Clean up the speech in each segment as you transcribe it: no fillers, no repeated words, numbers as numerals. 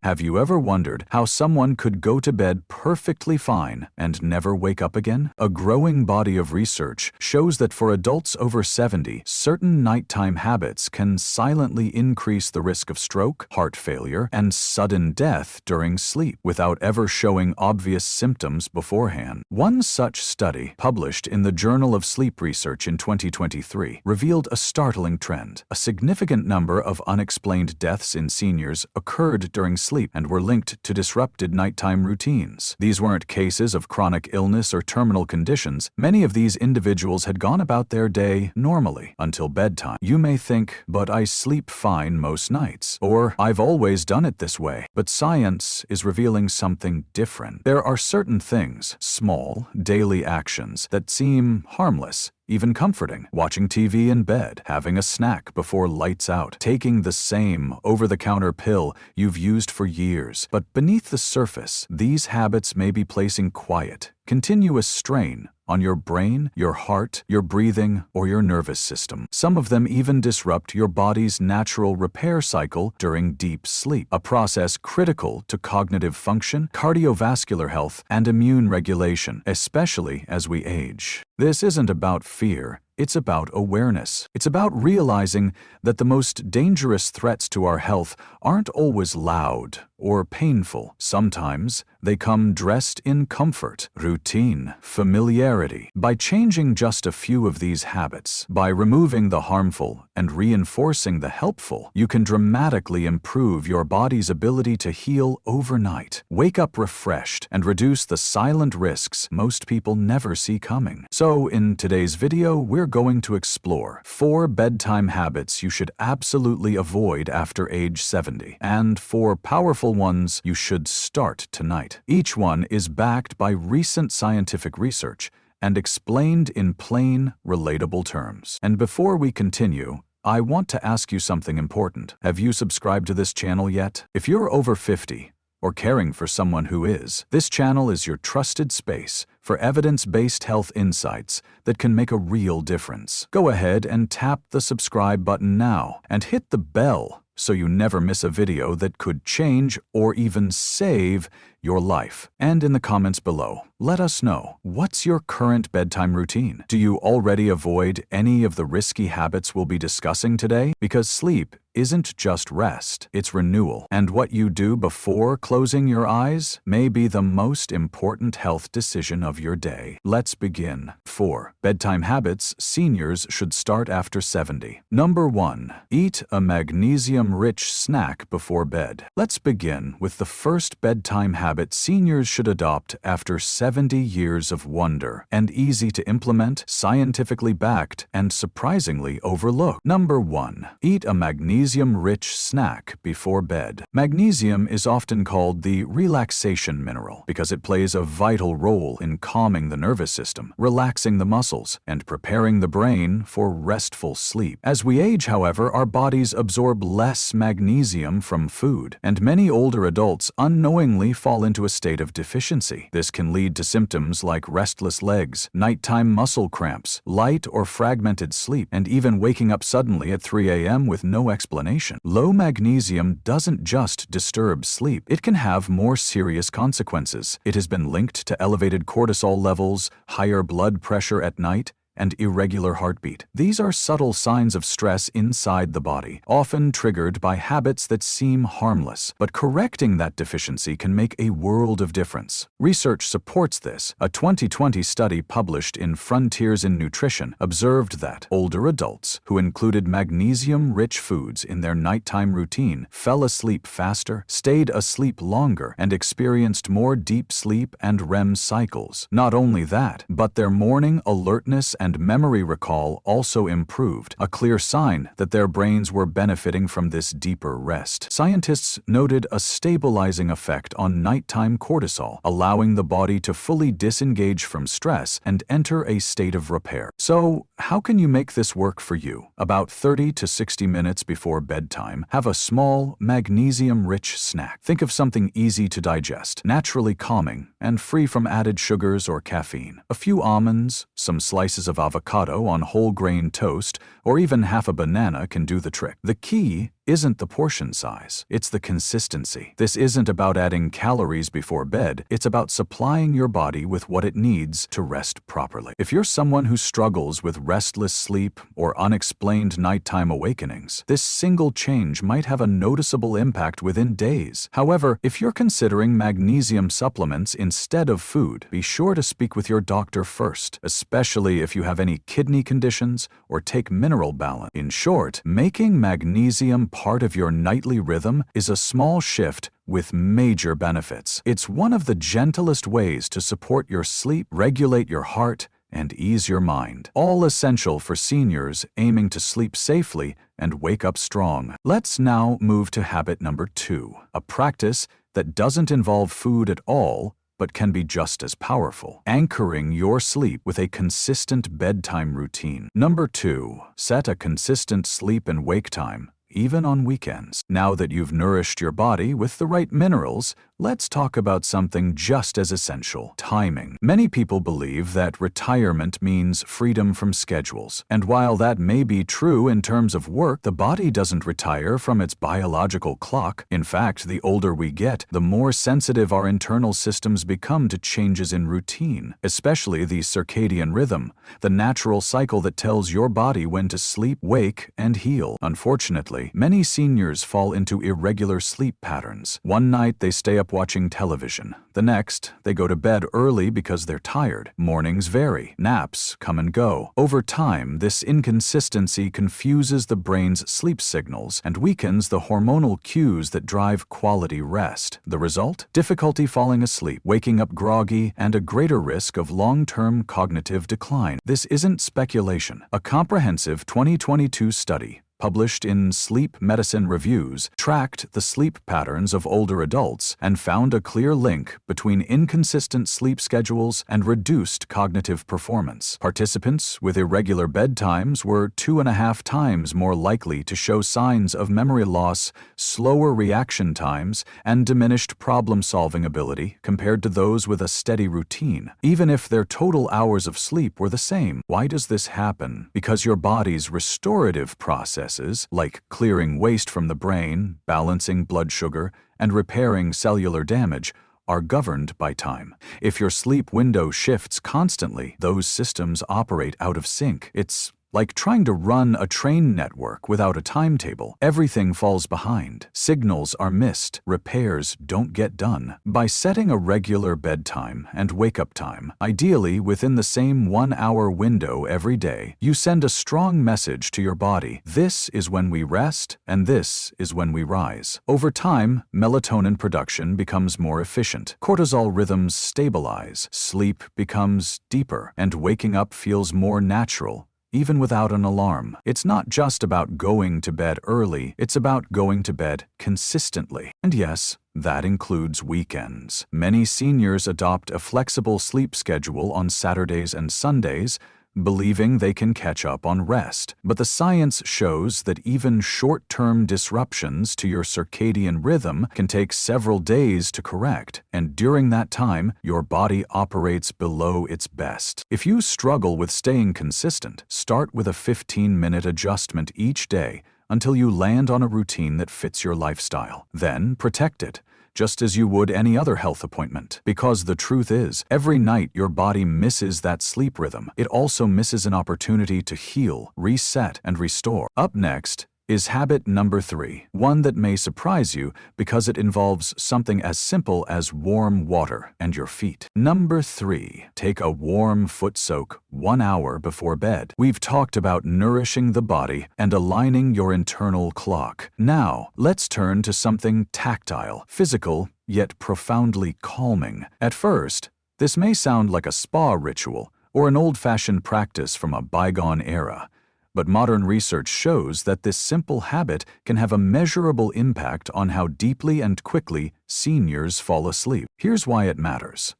Have you ever wondered how someone could go to bed perfectly fine and never wake up again? A growing body of research shows that for adults over 70, certain nighttime habits can silently increase the risk of stroke, heart failure, and sudden death during sleep without ever showing obvious symptoms beforehand. One such study, published in the Journal of Sleep Research in 2023, revealed a startling trend. A significant number of unexplained deaths in seniors occurred during sleep and were linked to disrupted nighttime routines. These weren't cases of chronic illness or terminal conditions. Many of these individuals had gone about their day normally until bedtime. You may think, but I sleep fine most nights, or I've always done it this way. But science is revealing something different. There are certain things, small, daily actions, that seem harmless, even comforting. Watching TV in bed, having a snack before lights out, taking the same over-the-counter pill you've used for years. But beneath the surface, these habits may be placing quiet, continuous strain on your brain, your heart, your breathing, or your nervous system. Some of them even disrupt your body's natural repair cycle during deep sleep, a process critical to cognitive function, cardiovascular health, and immune regulation, especially as we age. This isn't about fear. It's about awareness. It's about realizing that the most dangerous threats to our health aren't always loud or painful. Sometimes they come dressed in comfort, routine, familiarity. By changing just a few of these habits, by removing the harmful and reinforcing the helpful, you can dramatically improve your body's ability to heal overnight, wake up refreshed, and reduce the silent risks most people never see coming. So, in today's video, we're going to explore 4 bedtime habits you should absolutely avoid after age 70, and 4 powerful ones you should start tonight. Each one is backed by recent scientific research and explained in plain, relatable terms. And before we continue, I want to ask you something important. Have you subscribed to this channel yet? If you're over 50, or caring for someone who is, this channel is your trusted space for evidence-based health insights that can make a real difference. Go ahead and tap the subscribe button now and hit the bell so you never miss a video that could change or even save your life. And in the comments below, let us know, what's your current bedtime routine? Do you already avoid any of the risky habits we'll be discussing today? Because sleep isn't just rest, it's renewal. And what you do before closing your eyes may be the most important health decision of your day. Let's begin. 4 bedtime habits seniors should start after 70. Number 1. Eat a magnesium-rich snack before bed. Let's begin with the first bedtime habit seniors should adopt after 70 years of wonder, and easy to implement, scientifically backed, and surprisingly overlooked. Number 1. Eat a magnesium-rich snack before bed. Magnesium is often called the relaxation mineral because it plays a vital role in calming the nervous system, relaxing the muscles, and preparing the brain for restful sleep. As we age, however, our bodies absorb less magnesium from food, and many older adults unknowingly fall into a state of deficiency. This can lead to symptoms like restless legs, nighttime muscle cramps, light or fragmented sleep, and even waking up suddenly at 3 a.m. with no explanation. Low magnesium doesn't just disturb sleep, it can have more serious consequences. It has been linked to elevated cortisol levels, higher blood pressure at night, and irregular heartbeat. These are subtle signs of stress inside the body, often triggered by habits that seem harmless. But correcting that deficiency can make a world of difference. Research supports this. A 2020 study published in Frontiers in Nutrition observed that older adults who included magnesium-rich foods in their nighttime routine fell asleep faster, stayed asleep longer, and experienced more deep sleep and REM cycles. Not only that, but their morning alertness and memory recall also improved, a clear sign that their brains were benefiting from this deeper rest. Scientists noted a stabilizing effect on nighttime cortisol, allowing the body to fully disengage from stress and enter a state of repair. So, how can you make this work for you? About 30 to 60 minutes before bedtime, have a small, magnesium-rich snack. Think of something easy to digest, naturally calming, and free from added sugars or caffeine. A few almonds, some slices of avocado on whole grain toast, or even half a banana can do the trick. The key isn't the portion size, it's the consistency. This isn't about adding calories before bed, it's about supplying your body with what it needs to rest properly. If you're someone who struggles with restless sleep or unexplained nighttime awakenings, this single change might have a noticeable impact within days. However, if you're considering magnesium supplements instead of food, be sure to speak with your doctor first, especially if you have any kidney conditions or take mineral balance. In short, making magnesium part of your nightly rhythm is a small shift with major benefits. It's one of the gentlest ways to support your sleep, regulate your heart, and ease your mind. All essential for seniors aiming to sleep safely and wake up strong. Let's now move to habit number 2, a practice that doesn't involve food at all, but can be just as powerful. Anchoring your sleep with a consistent bedtime routine. Number 2, set a consistent sleep and wake time, even on weekends. Now that you've nourished your body with the right minerals, let's talk about something just as essential: timing. Many people believe that retirement means freedom from schedules. And while that may be true in terms of work, the body doesn't retire from its biological clock. In fact, the older we get, the more sensitive our internal systems become to changes in routine, especially the circadian rhythm, the natural cycle that tells your body when to sleep, wake, and heal. Unfortunately, many seniors fall into irregular sleep patterns. One night they stay up watching television. The next, they go to bed early because they're tired. Mornings vary. Naps come and go. Over time, this inconsistency confuses the brain's sleep signals and weakens the hormonal cues that drive quality rest. The result? Difficulty falling asleep, waking up groggy, and a greater risk of long-term cognitive decline. This isn't speculation. A comprehensive 2022 study published in Sleep Medicine Reviews, tracked the sleep patterns of older adults and found a clear link between inconsistent sleep schedules and reduced cognitive performance. Participants with irregular bedtimes were 2.5 times more likely to show signs of memory loss, slower reaction times, and diminished problem-solving ability compared to those with a steady routine, even if their total hours of sleep were the same. Why does this happen? Because your body's restorative process, like clearing waste from the brain, balancing blood sugar, and repairing cellular damage, are governed by time. If your sleep window shifts constantly, those systems operate out of sync. It's like trying to run a train network without a timetable. Everything falls behind. Signals are missed. Repairs don't get done. By setting a regular bedtime and wake-up time, ideally within the same 1-hour window every day, you send a strong message to your body. This is when we rest, and this is when we rise. Over time, melatonin production becomes more efficient. Cortisol rhythms stabilize. Sleep becomes deeper, and waking up feels more natural, even without an alarm. It's not just about going to bed early, it's about going to bed consistently. And yes, that includes weekends. Many seniors adopt a flexible sleep schedule on Saturdays and Sundays, believing they can catch up on rest. But the science shows that even short-term disruptions to your circadian rhythm can take several days to correct, and during that time, your body operates below its best. If you struggle with staying consistent, start with a 15-minute adjustment each day until you land on a routine that fits your lifestyle. Then protect it, just as you would any other health appointment. Because the truth is, every night your body misses that sleep rhythm, it also misses an opportunity to heal, reset, and restore. Up next is habit number 3, one that may surprise you because it involves something as simple as warm water and your feet. Number 3, take a warm foot soak 1 hour before bed. We've talked about nourishing the body and aligning your internal clock. Now, let's turn to something tactile, physical, yet profoundly calming. At first, this may sound like a spa ritual or an old-fashioned practice from a bygone era. But modern research shows that this simple habit can have a measurable impact on how deeply and quickly seniors fall asleep. Here's why it matters.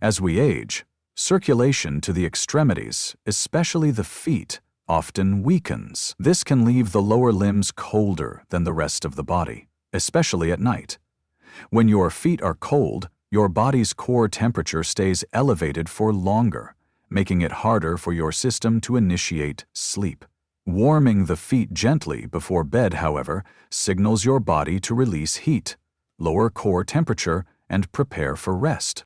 As we age, circulation to the extremities, especially the feet, often weakens. This can leave the lower limbs colder than the rest of the body, especially at night. When your feet are cold, your body's core temperature stays elevated for longer, making it harder for your system to initiate sleep. Warming the feet gently before bed, however, signals your body to release heat, lower core temperature, and prepare for rest.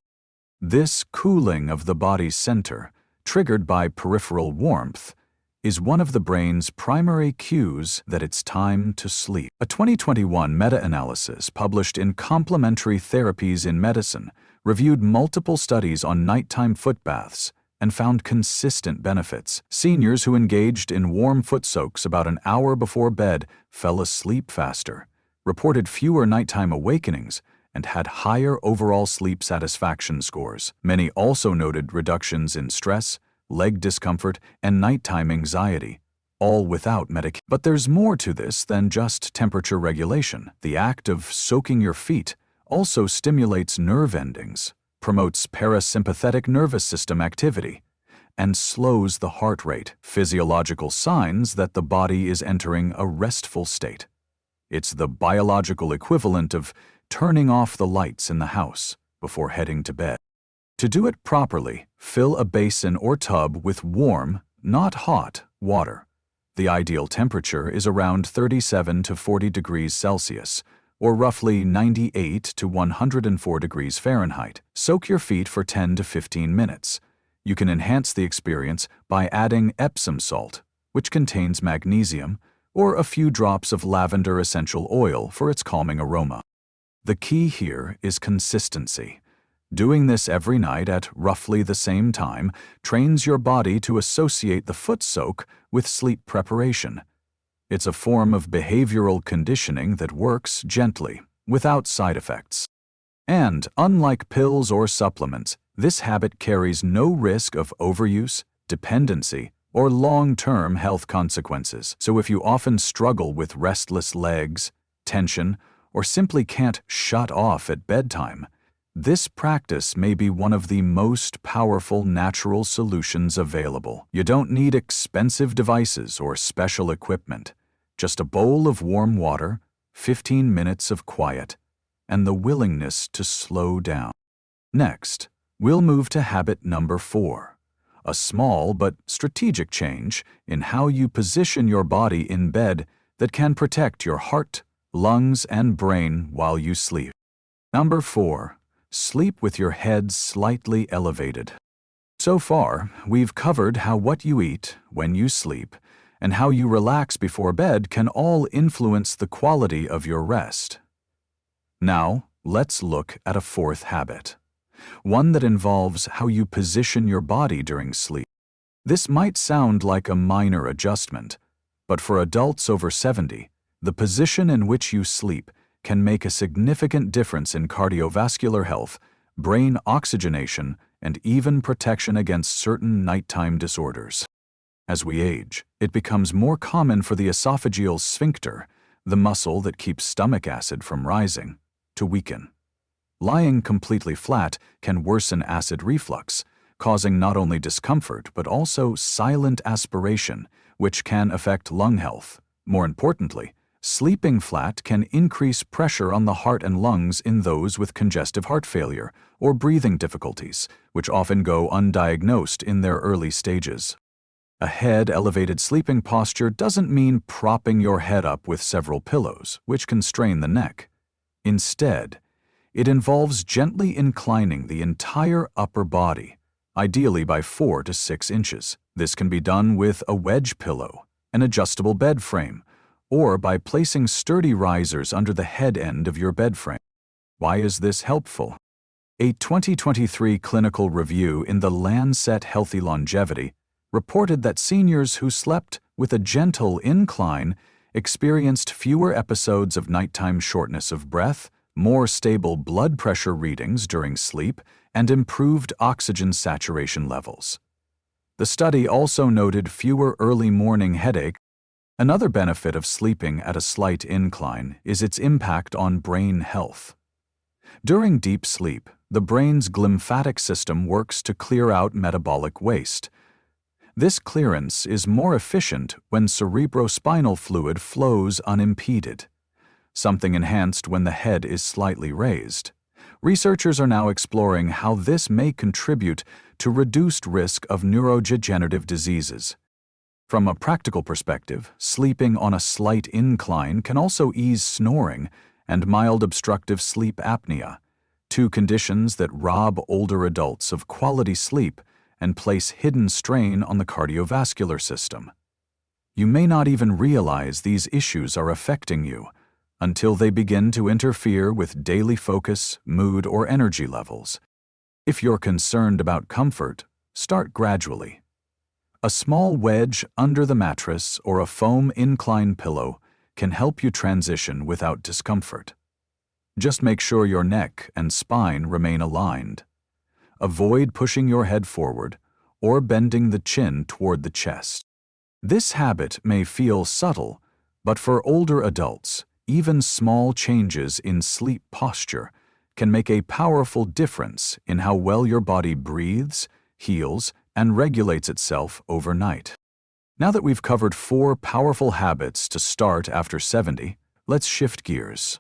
This cooling of the body's center, triggered by peripheral warmth, is one of the brain's primary cues that it's time to sleep. A 2021 meta-analysis published in Complementary Therapies in Medicine reviewed multiple studies on nighttime foot baths and found consistent benefits. Seniors who engaged in warm foot soaks about an hour before bed fell asleep faster, reported fewer nighttime awakenings, and had higher overall sleep satisfaction scores. Many also noted reductions in stress, leg discomfort, and nighttime anxiety, all without medication. But there's more to this than just temperature regulation. The act of soaking your feet also stimulates nerve endings, promotes parasympathetic nervous system activity, and slows the heart rate, physiological signs that the body is entering a restful state. It's the biological equivalent of turning off the lights in the house before heading to bed. To do it properly, fill a basin or tub with warm, not hot, water. The ideal temperature is around 37 to 40 degrees Celsius, or roughly 98 to 104 degrees Fahrenheit. Soak your feet for 10 to 15 minutes. You can enhance the experience by adding Epsom salt, which contains magnesium, or a few drops of lavender essential oil for its calming aroma. The key here is consistency. Doing this every night at roughly the same time trains your body to associate the foot soak with sleep preparation. It's a form of behavioral conditioning that works gently, without side effects. And, unlike pills or supplements, this habit carries no risk of overuse, dependency, or long-term health consequences. So if you often struggle with restless legs, tension, or simply can't shut off at bedtime, this practice may be one of the most powerful natural solutions available. You don't need expensive devices or special equipment. Just a bowl of warm water, 15 minutes of quiet, and the willingness to slow down. Next, we'll move to habit number 4, a small but strategic change in how you position your body in bed that can protect your heart, lungs, and brain while you sleep. Number 4. Sleep with your head slightly elevated. So far, we've covered how what you eat when you sleep and how you relax before bed can all influence the quality of your rest. Now, let's look at a 4th habit, one that involves how you position your body during sleep. This might sound like a minor adjustment, but for adults over 70, the position in which you sleep can make a significant difference in cardiovascular health, brain oxygenation, and even protection against certain nighttime disorders. As we age, it becomes more common for the esophageal sphincter, the muscle that keeps stomach acid from rising, to weaken. Lying completely flat can worsen acid reflux, causing not only discomfort but also silent aspiration, which can affect lung health. More importantly, sleeping flat can increase pressure on the heart and lungs in those with congestive heart failure or breathing difficulties, which often go undiagnosed in their early stages. A head-elevated sleeping posture doesn't mean propping your head up with several pillows, which can strain the neck. Instead, it involves gently inclining the entire upper body, ideally by 4 to 6 inches. This can be done with a wedge pillow, an adjustable bed frame, or by placing sturdy risers under the head end of your bed frame. Why is this helpful? A 2023 clinical review in the Lancet Healthy Longevity reported that seniors who slept with a gentle incline experienced fewer episodes of nighttime shortness of breath, more stable blood pressure readings during sleep, and improved oxygen saturation levels. The study also noted fewer early morning headaches. Another benefit of sleeping at a slight incline is its impact on brain health. During deep sleep, the brain's glymphatic system works to clear out metabolic waste. This clearance is more efficient when cerebrospinal fluid flows unimpeded, something enhanced when the head is slightly raised. Researchers are now exploring how this may contribute to reduced risk of neurodegenerative diseases. From a practical perspective, sleeping on a slight incline can also ease snoring and mild obstructive sleep apnea, two conditions that rob older adults of quality sleep and place hidden strain on the cardiovascular system. You may not even realize these issues are affecting you until they begin to interfere with daily focus, mood, or energy levels. If you're concerned about comfort, start gradually. A small wedge under the mattress or a foam incline pillow can help you transition without discomfort. Just make sure your neck and spine remain aligned. Avoid pushing your head forward or bending the chin toward the chest. This habit may feel subtle, but for older adults, even small changes in sleep posture can make a powerful difference in how well your body breathes, heals, and regulates itself overnight. Now that we've covered 4 powerful habits to start after 70, let's shift gears.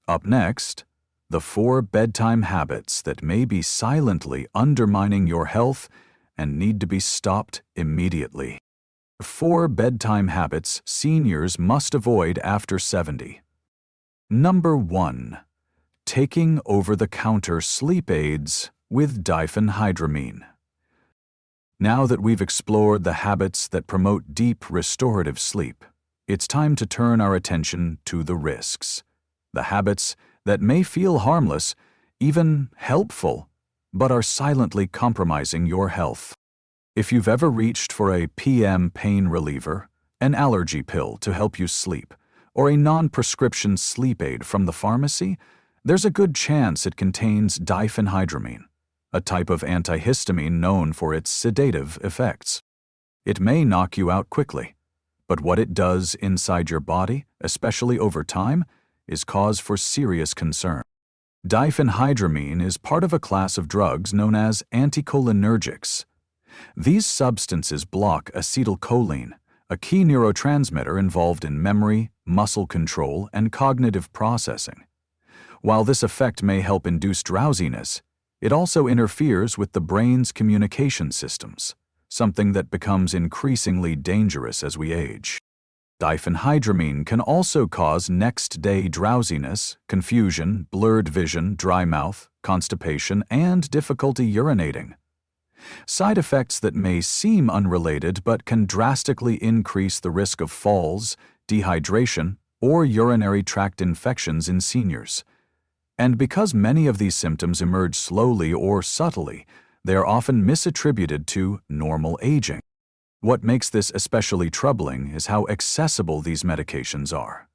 Up next, the 4 bedtime habits that may be silently undermining your health and need to be stopped immediately. 4 bedtime habits seniors must avoid after 70. Number 1. Taking over-the-counter sleep aids with diphenhydramine. Now that we've explored the habits that promote deep restorative sleep, it's time to turn our attention to the risks. The habits that may feel harmless, even helpful, but are silently compromising your health. If you've ever reached for a PM pain reliever, an allergy pill to help you sleep, or a non-prescription sleep aid from the pharmacy, there's a good chance it contains diphenhydramine, a type of antihistamine known for its sedative effects. It may knock you out quickly, but what it does inside your body, especially over time, is cause for serious concern. Diphenhydramine is part of a class of drugs known as anticholinergics. These substances block acetylcholine, a key neurotransmitter involved in memory, muscle control, and cognitive processing. While this effect may help induce drowsiness, it also interferes with the brain's communication systems, something that becomes increasingly dangerous as we age. Diphenhydramine can also cause next-day drowsiness, confusion, blurred vision, dry mouth, constipation, and difficulty urinating. Side effects that may seem unrelated but can drastically increase the risk of falls, dehydration, or urinary tract infections in seniors. And because many of these symptoms emerge slowly or subtly, they are often misattributed to normal aging. What makes this especially troubling is how accessible these medications are.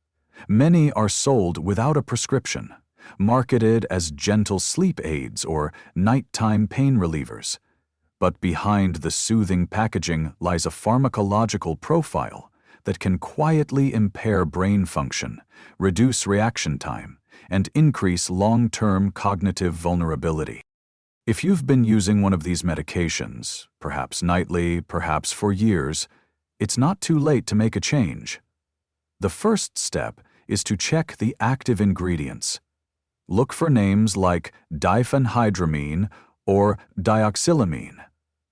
Many are sold without a prescription, marketed as gentle sleep aids or nighttime pain relievers. But behind the soothing packaging lies a pharmacological profile that can quietly impair brain function, reduce reaction time, and increase long-term cognitive vulnerability. If you've been using one of these medications, perhaps nightly, perhaps for years, it's not too late to make a change. The first step is to check the active ingredients. Look for names like diphenhydramine or dioxylamine.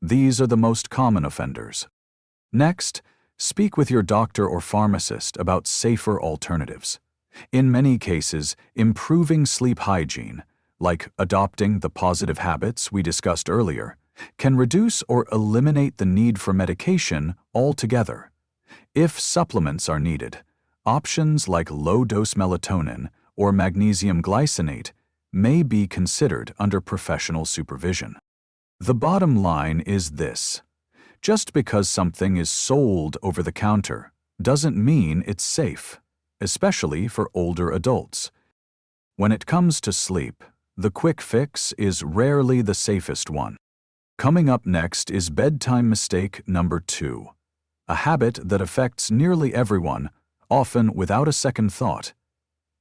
These are the most common offenders. Next, speak with your doctor or pharmacist about safer alternatives. In many cases, improving sleep hygiene, like adopting the positive habits we discussed earlier, can reduce or eliminate the need for medication altogether. If supplements are needed, options like low-dose melatonin or magnesium glycinate may be considered under professional supervision. The bottom line is this: just because something is sold over the counter doesn't mean it's safe, especially for older adults. When it comes to sleep, the quick fix is rarely the safest one. Coming up next is bedtime mistake number 2, a habit that affects nearly everyone, often without a second thought: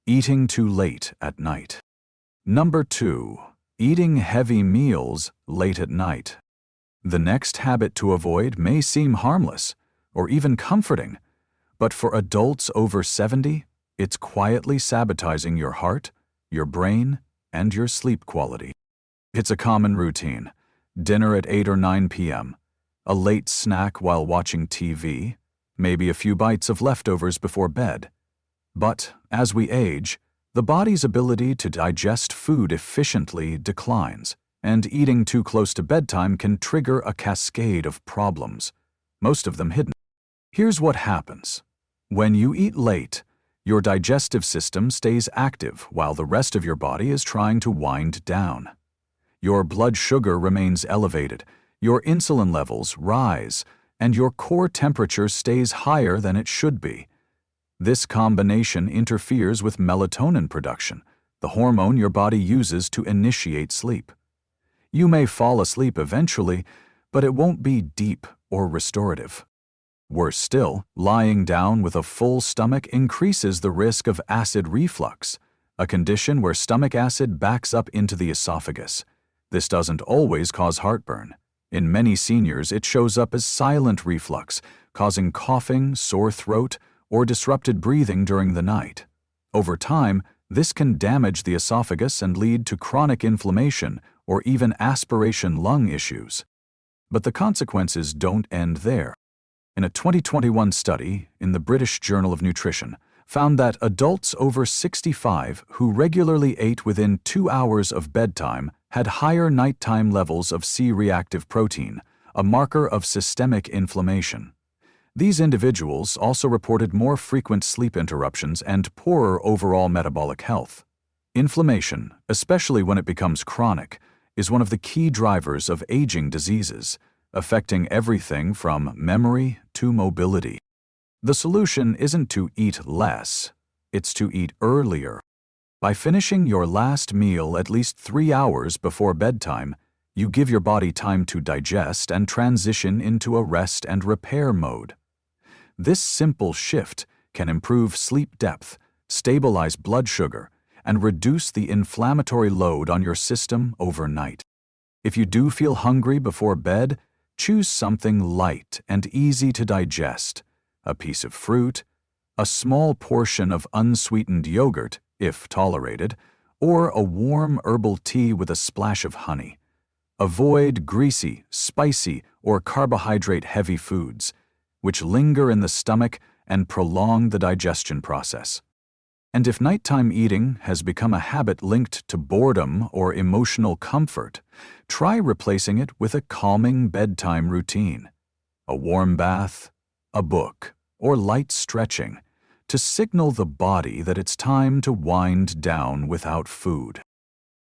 eating too late at night. Number 2. Eating heavy meals late at night. The next habit to avoid may seem harmless or even comforting, but for adults over 70, it's quietly sabotaging your heart, your brain, and your sleep quality. It's a common routine: dinner at 8 or 9 p.m., a late snack while watching TV, maybe a few bites of leftovers before bed. But as we age, the body's ability to digest food efficiently declines, and eating too close to bedtime can trigger a cascade of problems, most of them hidden. Here's what happens. When you eat late, your digestive system stays active while the rest of your body is trying to wind down. Your blood sugar remains elevated, your insulin levels rise, and your core temperature stays higher than it should be. This combination interferes with melatonin production, the hormone your body uses to initiate sleep. You may fall asleep eventually, but it won't be deep or restorative. Worse still, lying down with a full stomach increases the risk of acid reflux, a condition where stomach acid backs up into the esophagus. This doesn't always cause heartburn. In many seniors, it shows up as silent reflux, causing coughing, sore throat, or disrupted breathing during the night. Over time, this can damage the esophagus and lead to chronic inflammation or even aspiration lung issues. But the consequences don't end there. In a 2021 study in the British Journal of Nutrition, found that adults over 65 who regularly ate within 2 hours of bedtime had higher nighttime levels of C-reactive protein, a marker of systemic inflammation. These individuals also reported more frequent sleep interruptions and poorer overall metabolic health. Inflammation, especially when it becomes chronic, is one of the key drivers of aging diseases, affecting everything from memory to mobility. The solution isn't to eat less, it's to eat earlier. By finishing your last meal at least 3 hours before bedtime, you give your body time to digest and transition into a rest and repair mode. This simple shift can improve sleep depth, stabilize blood sugar, and reduce the inflammatory load on your system overnight. If you do feel hungry before bed, choose something light and easy to digest, a piece of fruit, a small portion of unsweetened yogurt, if tolerated, or a warm herbal tea with a splash of honey. Avoid greasy, spicy, or carbohydrate-heavy foods, which linger in the stomach and prolong the digestion process. And if nighttime eating has become a habit linked to boredom or emotional comfort, try replacing it with a calming bedtime routine. A warm bath, a book, or light stretching to signal the body that it's time to wind down without food.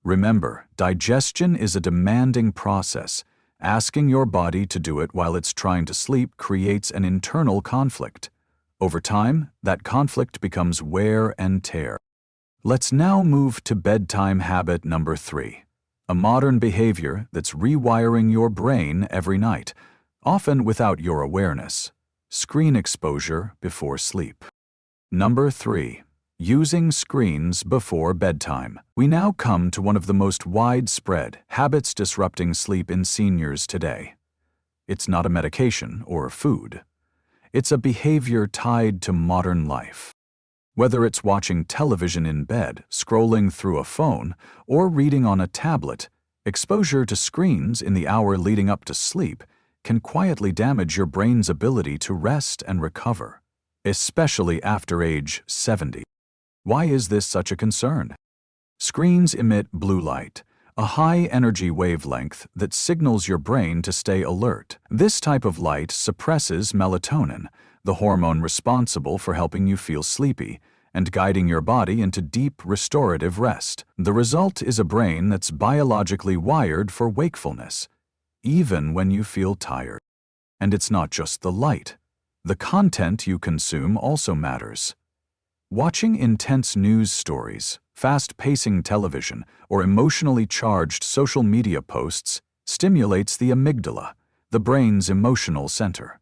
Remember, digestion is a demanding process. Asking your body to do it while it's trying to sleep creates an internal conflict. Over time, that conflict becomes wear and tear. Let's now move to bedtime habit number 3, a modern behavior that's rewiring your brain every night, often without your awareness: screen exposure before sleep. Number 3. Using screens before bedtime. We now come to one of the most widespread habits disrupting sleep in seniors today. It's not a medication or food. It's a behavior tied to modern life. Whether it's watching television in bed, scrolling through a phone, or reading on a tablet, exposure to screens in the hour leading up to sleep can quietly damage your brain's ability to rest and recover, especially after age 70. Why is this such a concern? Screens emit blue light, a high-energy wavelength that signals your brain to stay alert. This type of light suppresses melatonin, the hormone responsible for helping you feel sleepy and guiding your body into deep, restorative rest. The result is a brain that's biologically wired for wakefulness, even when you feel tired. And it's not just the light. The content you consume also matters. Watching intense news stories, fast-pacing television, or emotionally charged social media posts stimulates the amygdala, the brain's emotional center.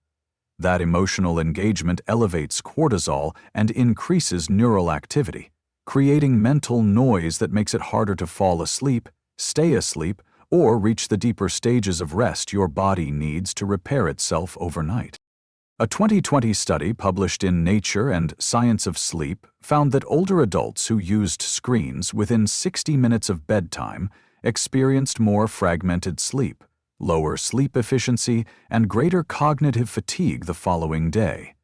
That emotional engagement elevates cortisol and increases neural activity, creating mental noise that makes it harder to fall asleep, stay asleep, or reach the deeper stages of rest your body needs to repair itself overnight. A 2020 study published in Nature and Science of Sleep found that older adults who used screens within 60 minutes of bedtime experienced more fragmented sleep, lower sleep efficiency, and greater cognitive fatigue the following day.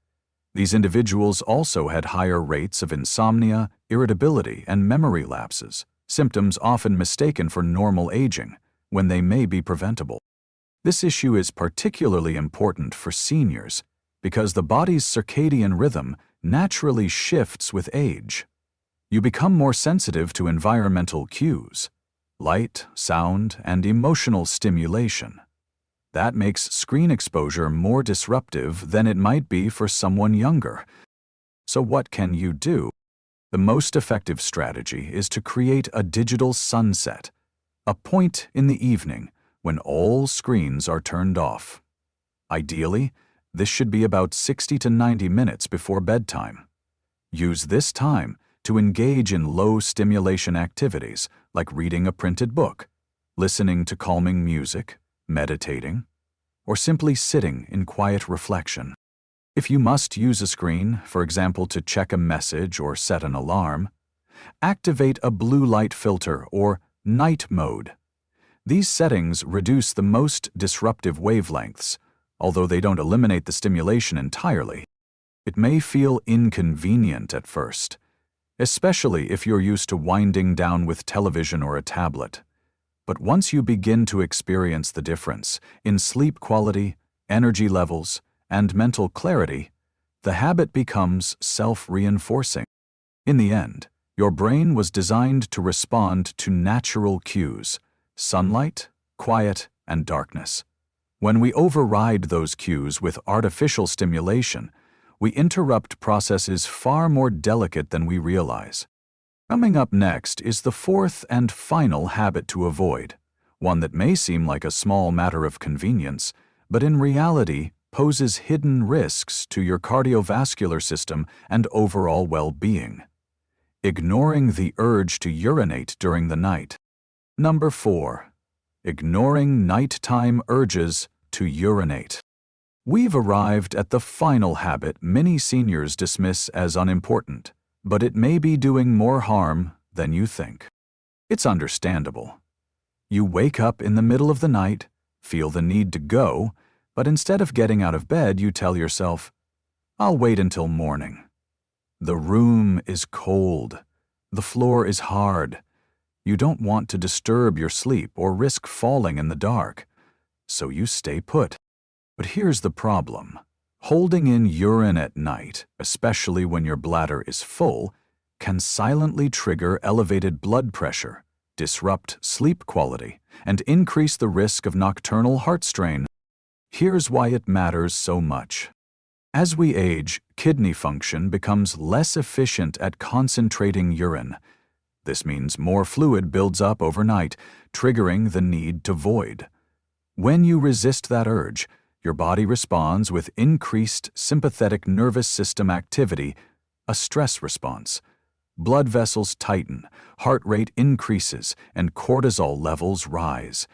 These individuals also had higher rates of insomnia, irritability, and memory lapses, symptoms often mistaken for normal aging, when they may be preventable. This issue is particularly important for seniors because the body's circadian rhythm naturally shifts with age. You become more sensitive to environmental cues, light, sound, and emotional stimulation. That makes screen exposure more disruptive than it might be for someone younger. So what can you do? The most effective strategy is to create a digital sunset, a point in the evening when all screens are turned off. Ideally, this should be about 60 to 90 minutes before bedtime. Use this time to engage in low-stimulation activities like reading a printed book, listening to calming music, meditating, or simply sitting in quiet reflection. If you must use a screen, for example to check a message or set an alarm, activate a blue light filter or night mode. These settings reduce the most disruptive wavelengths, although they don't eliminate the stimulation entirely. It may feel inconvenient at first, especially if you're used to winding down with television or a tablet. But once you begin to experience the difference in sleep quality, energy levels, and mental clarity, the habit becomes self-reinforcing. In the end, your brain was designed to respond to natural cues: sunlight, quiet, and darkness. When we override those cues with artificial stimulation, we interrupt processes far more delicate than we realize. Coming up next is the fourth and final habit to avoid, one that may seem like a small matter of convenience, but in reality poses hidden risks to your cardiovascular system and overall well-being. Ignoring the urge to urinate during the night. Number 4. Ignoring nighttime urges to urinate. We've arrived at the final habit many seniors dismiss as unimportant, but it may be doing more harm than you think. It's understandable. You wake up in the middle of the night, feel the need to go, but instead of getting out of bed, you tell yourself, "I'll wait until morning." The room is cold. The floor is hard. You don't want to disturb your sleep or risk falling in the dark, so you stay put. But here's the problem. Holding in urine at night, especially when your bladder is full, can silently trigger elevated blood pressure, disrupt sleep quality, and increase the risk of nocturnal heart strain. Here's why it matters so much. As we age, kidney function becomes less efficient at concentrating urine. This means more fluid builds up overnight, triggering the need to void. When you resist that urge, your body responds with increased sympathetic nervous system activity, a stress response. Blood vessels tighten, heart rate increases, and cortisol levels rise.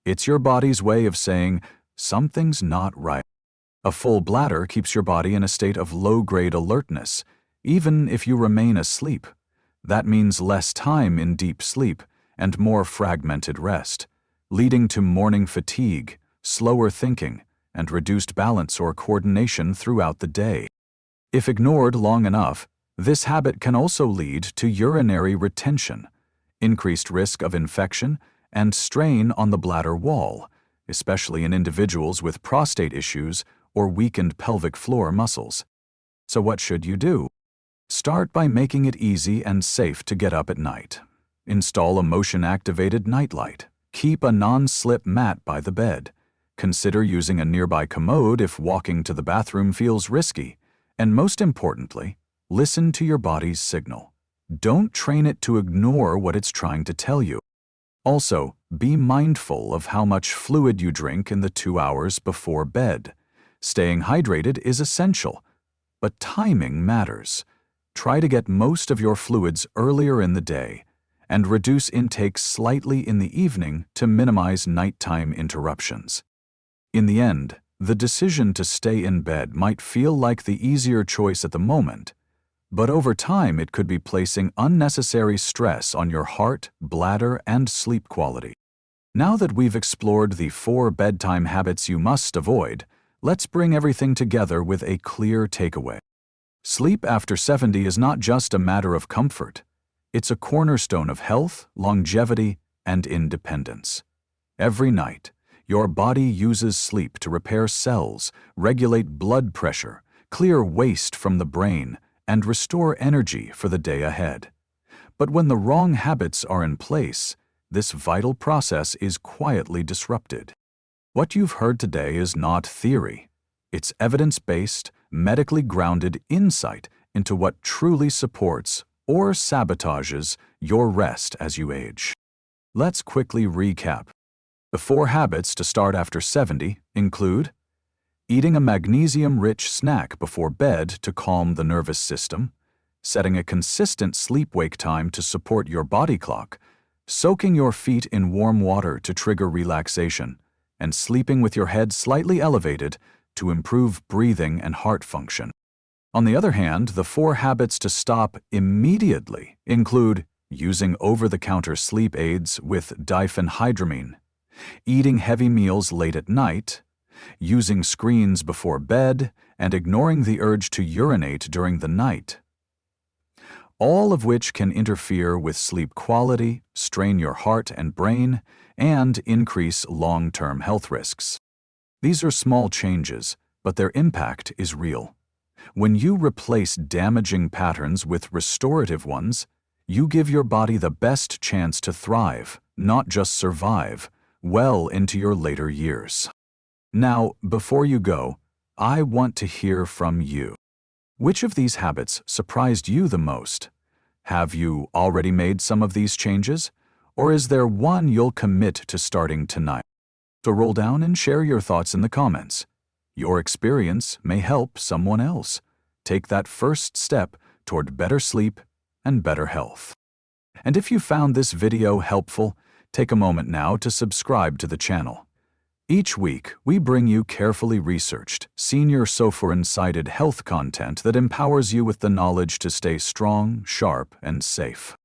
It's your body's way of saying, something's not right. A full bladder keeps your body in a state of low-grade alertness, even if you remain asleep. That means less time in deep sleep and more fragmented rest, leading to morning fatigue, slower thinking, and reduced balance or coordination throughout the day. If ignored long enough, this habit can also lead to urinary retention, increased risk of infection, and strain on the bladder wall, especially in individuals with prostate issues or weakened pelvic floor muscles. So what should you do? Start by making it easy and safe to get up at night. Install a motion-activated nightlight. Keep a non-slip mat by the bed. Consider using a nearby commode if walking to the bathroom feels risky. And most importantly, listen to your body's signal. Don't train it to ignore what it's trying to tell you. Also, be mindful of how much fluid you drink in the 2 hours before bed. Staying hydrated is essential, but timing matters. Try to get most of your fluids earlier in the day and reduce intake slightly in the evening to minimize nighttime interruptions. In the end, the decision to stay in bed might feel like the easier choice at the moment, but over time it could be placing unnecessary stress on your heart, bladder, and sleep quality. Now that we've explored the 4 bedtime habits you must avoid, let's bring everything together with a clear takeaway. Sleep after 70 is not just a matter of comfort. It's a cornerstone of health, longevity, and independence. Every night, your body uses sleep to repair cells, regulate blood pressure, clear waste from the brain, and restore energy for the day ahead. But when the wrong habits are in place, this vital process is quietly disrupted. What you've heard today is not theory. It's evidence-based, medically grounded insight into what truly supports or sabotages your rest as you age. Let's quickly recap. The 4 habits to start after 70 include eating a magnesium-rich snack before bed to calm the nervous system, setting a consistent sleep-wake time to support your body clock, soaking your feet in warm water to trigger relaxation, and sleeping with your head slightly elevated to improve breathing and heart function. On the other hand, the 4 habits to stop immediately include using over-the-counter sleep aids with diphenhydramine, eating heavy meals late at night, using screens before bed, and ignoring the urge to urinate during the night, all of which can interfere with sleep quality, strain your heart and brain, and increase long-term health risks. These are small changes, but their impact is real. When you replace damaging patterns with restorative ones, you give your body the best chance to thrive, not just survive, well into your later years. Now, before you go, I want to hear from you. Which of these habits surprised you the most? Have you already made some of these changes? Or is there one you'll commit to starting tonight? So roll down and share your thoughts in the comments. Your experience may help someone else. Take that first step toward better sleep and better health. And if you found this video helpful, take a moment now to subscribe to the channel. Each week, we bring you carefully researched, senior sovereign-cited health content that empowers you with the knowledge to stay strong, sharp, and safe.